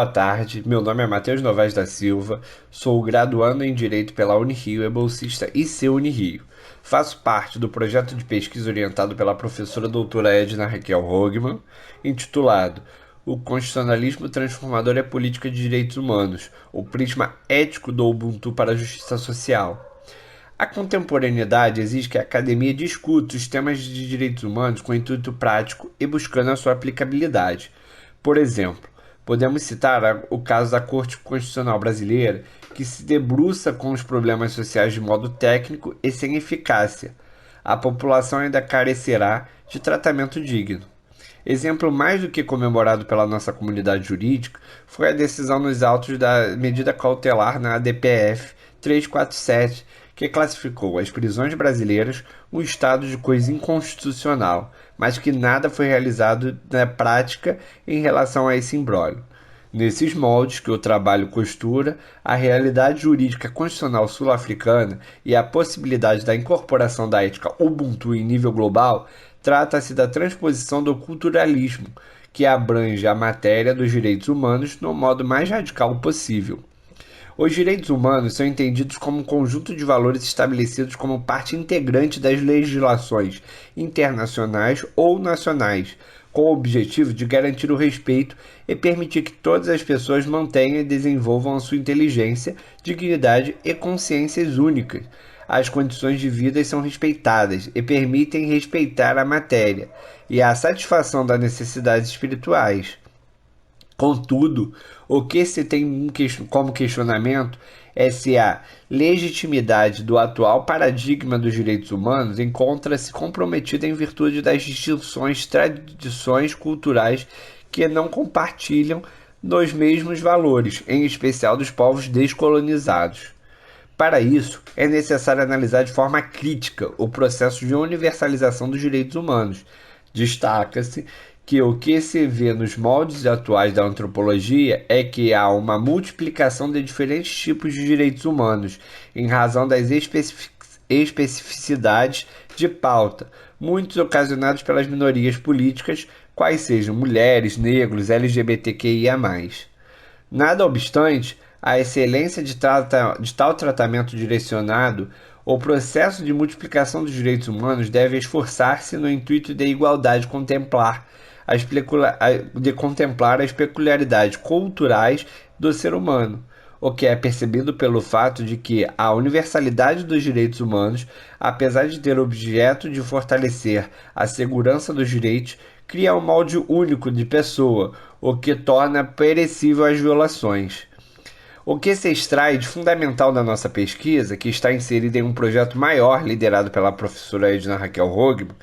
boa tarde. Meu nome é Matheus Novaes da Silva, sou graduando em Direito pela Unirio e bolsista IC Unirio. Faço parte do projeto de pesquisa orientado pela professora doutora Edna Raquel Hogmann, intitulado O Constitucionalismo Transformador e a Política de Direitos Humanos, o prisma ético do Ubuntu para a Justiça Social. A contemporaneidade exige que a academia discuta os temas de direitos humanos com intuito prático e buscando a sua aplicabilidade. Por exemplo, podemos citar o caso da Corte Constitucional Brasileira, que se debruça com os problemas sociais de modo técnico e sem eficácia. A população ainda carecerá de tratamento digno. Exemplo mais do que comemorado pela nossa comunidade jurídica foi a decisão nos autos da medida cautelar na ADPF 347, que classificou as prisões brasileiras um estado de coisa inconstitucional, mas que nada foi realizado na prática em relação a esse imbróglio. Nesses moldes que o trabalho costura, a realidade jurídica constitucional sul-africana e a possibilidade da incorporação da ética Ubuntu em nível global, trata-se da transposição do culturalismo, que abrange a matéria dos direitos humanos no modo mais radical possível. Os direitos humanos são entendidos como um conjunto de valores estabelecidos como parte integrante das legislações internacionais ou nacionais, com o objetivo de garantir o respeito e permitir que todas as pessoas mantenham e desenvolvam a sua inteligência, dignidade e consciências únicas. As condições de vida são respeitadas e permitem respeitar a matéria e a satisfação das necessidades espirituais. Contudo, o que se tem como questionamento é se a legitimidade do atual paradigma dos direitos humanos encontra-se comprometida em virtude das distinções, tradições culturais que não compartilham dos mesmos valores, em especial dos povos descolonizados. Para isso, é necessário analisar de forma crítica o processo de universalização dos direitos humanos. Destaca-se que o que se vê nos moldes atuais da antropologia é que há uma multiplicação de diferentes tipos de direitos humanos, em razão das especificidades de pauta, muitos ocasionados pelas minorias políticas, quais sejam mulheres, negros, LGBTQIA+. Nada obstante, a excelência de tal tratamento direcionado, o processo de multiplicação dos direitos humanos deve esforçar-se no intuito de igualdade contemplar as peculiaridades culturais do ser humano, o que é percebido pelo fato de que a universalidade dos direitos humanos, apesar de ter objeto de fortalecer a segurança dos direitos, cria um molde único de pessoa, o que torna perecível as violações. O que se extrai de fundamental da nossa pesquisa, que está inserida em um projeto maior liderado pela professora Edna Raquel Hogmann,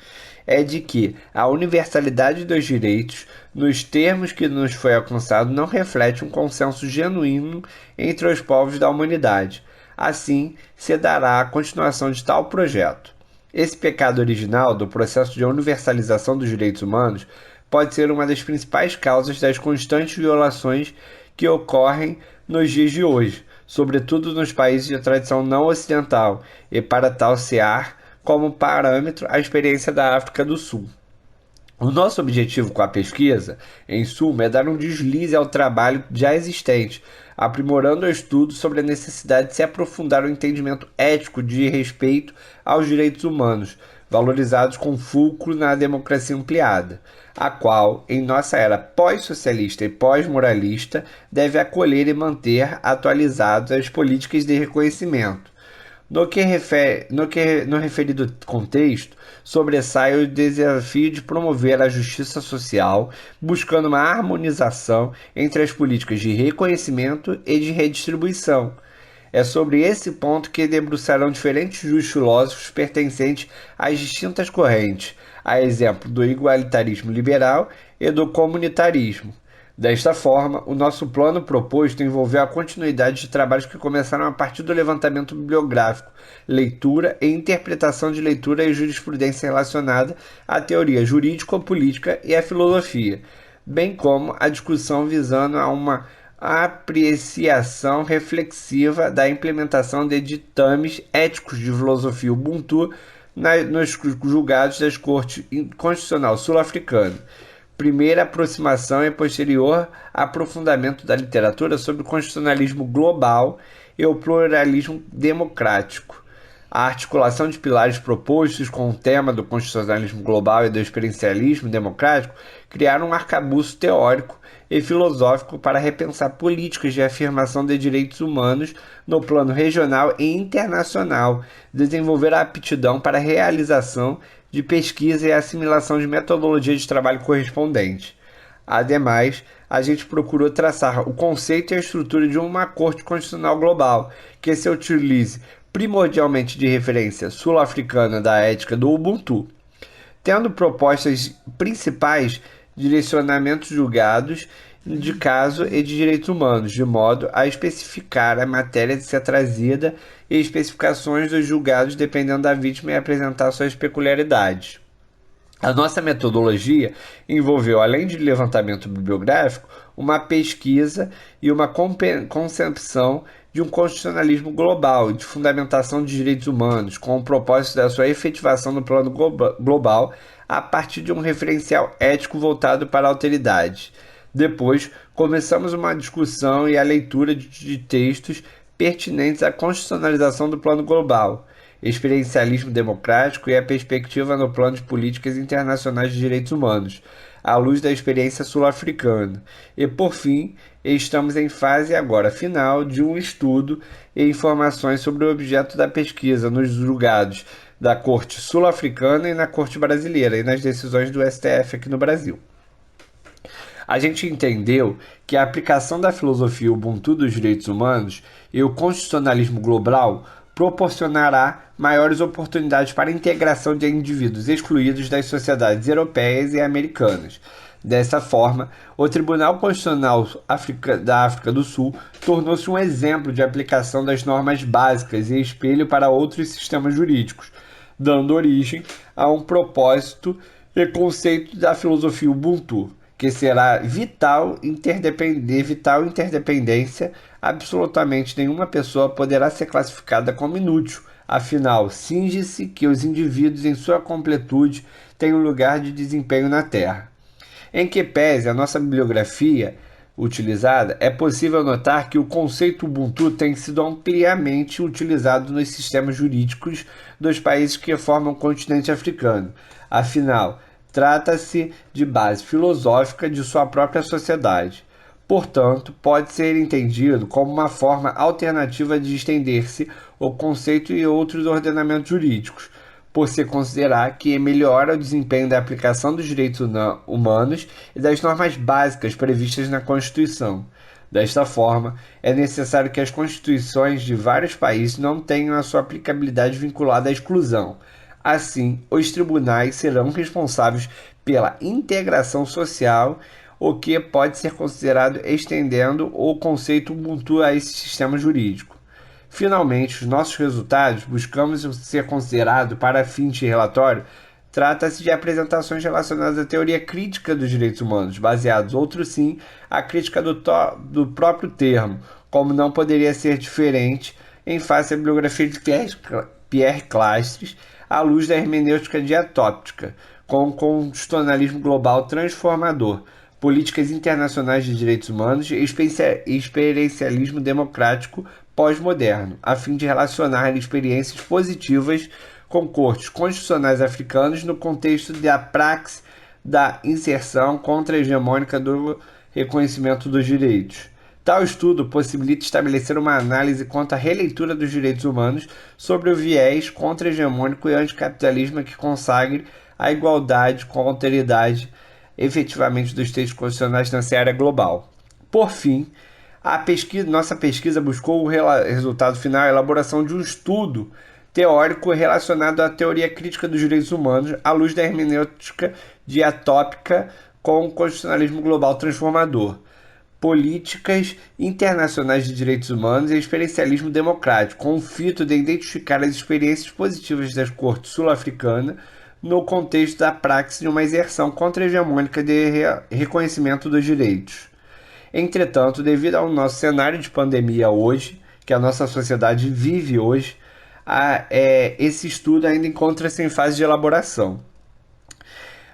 é de que a universalidade dos direitos, nos termos que nos foi alcançado, não reflete um consenso genuíno entre os povos da humanidade. Assim, se dará a continuação de tal projeto. Esse pecado original do processo de universalização dos direitos humanos pode ser uma das principais causas das constantes violações que ocorrem nos dias de hoje, sobretudo nos países de tradição não ocidental, e para tal sear como parâmetro a experiência da África do Sul. O nosso objetivo com a pesquisa, em suma, é dar um deslize ao trabalho já existente, aprimorando o estudo sobre a necessidade de se aprofundar o entendimento ético de respeito aos direitos humanos, valorizados com fulcro na democracia ampliada, a qual, em nossa era pós-socialista e pós-moralista, deve acolher e manter atualizadas as políticas de reconhecimento. No referido contexto, sobressai o desafio de promover a justiça social, buscando uma harmonização entre as políticas de reconhecimento e de redistribuição. É sobre esse ponto que debruçarão diferentes filósofos pertencentes às distintas correntes, a exemplo do igualitarismo liberal e do comunitarismo. Desta forma, o nosso plano proposto envolveu a continuidade de trabalhos que começaram a partir do levantamento bibliográfico, leitura e interpretação de leitura e jurisprudência relacionada à teoria jurídico-política e à filosofia, bem como a discussão visando a uma apreciação reflexiva da implementação de ditames éticos de filosofia Ubuntu nos julgados das Cortes Constitucional Sul-Africana. primeira aproximação e posterior aprofundamento da literatura sobre o constitucionalismo global e o pluralismo democrático. A articulação de pilares propostos com o tema do constitucionalismo global e do experiencialismo democrático criaram um arcabouço teórico e filosófico para repensar políticas de afirmação de direitos humanos no plano regional e internacional, desenvolver a aptidão para a realização de pesquisa e assimilação de metodologia de trabalho correspondente. Ademais, a gente procurou traçar o conceito e a estrutura de uma Corte Constitucional Global, que se utilize primordialmente de referência sul-africana da ética do Ubuntu, tendo propostas principais direcionamentos julgados de caso e de direitos humanos, de modo a especificar a matéria de ser trazida e especificações dos julgados dependendo da vítima e apresentar suas peculiaridades. A nossa metodologia envolveu, além de levantamento bibliográfico, uma pesquisa e uma concepção de um constitucionalismo global, de fundamentação de direitos humanos, com o propósito da sua efetivação no plano global a partir de um referencial ético voltado para a alteridade. Depois, começamos uma discussão e a leitura de textos pertinentes à constitucionalização do plano global, experiencialismo democrático e a perspectiva no plano de políticas internacionais de direitos humanos, à luz da experiência sul-africana. E, por fim, estamos em fase agora final de um estudo e informações sobre o objeto da pesquisa nos julgados da Corte Sul-Africana e na Corte Brasileira e nas decisões do STF aqui no Brasil. A gente entendeu que a aplicação da filosofia Ubuntu dos direitos humanos e o constitucionalismo global proporcionará maiores oportunidades para a integração de indivíduos excluídos das sociedades europeias e americanas. Dessa forma, o Tribunal Constitucional da África do Sul tornou-se um exemplo de aplicação das normas básicas e espelho para outros sistemas jurídicos, dando origem a um propósito e conceito da filosofia Ubuntu, que será vital interdependência. Absolutamente nenhuma pessoa poderá ser classificada como inútil, afinal, cinge-se que os indivíduos em sua completude têm um lugar de desempenho na Terra. Em que pese a nossa bibliografia utilizada, é possível notar que o conceito Ubuntu tem sido ampliamente utilizado nos sistemas jurídicos dos países que formam o continente africano. Afinal, trata-se de base filosófica de sua própria sociedade. Portanto, pode ser entendido como uma forma alternativa de estender-se o conceito e outros ordenamentos jurídicos, por se considerar que melhora o desempenho da aplicação dos direitos humanos e das normas básicas previstas na Constituição. Desta forma, é necessário que as constituições de vários países não tenham a sua aplicabilidade vinculada à exclusão. Assim, os tribunais serão responsáveis pela integração social, o que pode ser considerado estendendo o conceito Ubuntu a esse sistema jurídico. Finalmente, os nossos resultados buscamos ser considerado para fins de relatório. Trata-se de apresentações relacionadas à teoria crítica dos direitos humanos, baseados, outro sim, à crítica do próprio termo, como não poderia ser diferente em face à bibliografia de Pierre Clastres, à luz da hermenêutica diatópica, com o constitucionalismo global transformador, políticas internacionais de direitos humanos e experiencialismo democrático pós-moderno, a fim de relacionar experiências positivas com cortes constitucionais africanos no contexto da praxe da inserção contra-hegemônica do reconhecimento dos direitos. Tal estudo possibilita estabelecer uma análise quanto à releitura dos direitos humanos sobre o viés contra-hegemônico e anticapitalismo que consagre a igualdade com a alteridade efetivamente dos textos constitucionais na seara global. Por fim, nossa pesquisa buscou o resultado final, a elaboração de um estudo teórico relacionado à teoria crítica dos direitos humanos à luz da hermenêutica diatópica com o constitucionalismo global transformador, políticas internacionais de direitos humanos e experiencialismo democrático, com o fito de identificar as experiências positivas das cortes sul-africanas no contexto da praxe de uma exerção contra-hegemônica de reconhecimento dos direitos. Entretanto, devido ao nosso cenário de pandemia hoje, que a nossa sociedade vive hoje, esse estudo ainda encontra-se em fase de elaboração.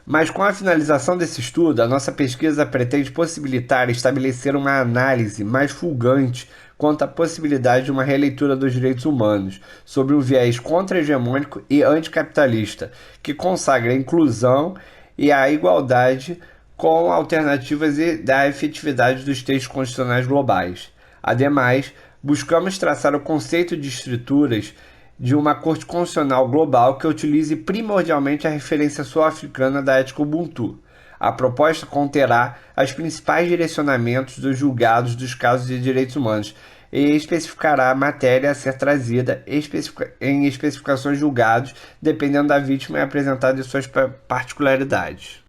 Mas com a finalização desse estudo, a nossa pesquisa pretende possibilitar estabelecer uma análise mais fulgante quanto à possibilidade de uma releitura dos direitos humanos, sobre um viés contra-hegemônico e anticapitalista, que consagra a inclusão e a igualdade com alternativas e da efetividade dos textos constitucionais globais. Ademais, buscamos traçar o conceito de estruturas de uma Corte Constitucional Global que utilize primordialmente a referência sul-africana da ética Ubuntu. A proposta conterá os principais direcionamentos dos julgados dos casos de direitos humanos e especificará a matéria a ser trazida em especificações julgados, dependendo da vítima e apresentada em suas particularidades.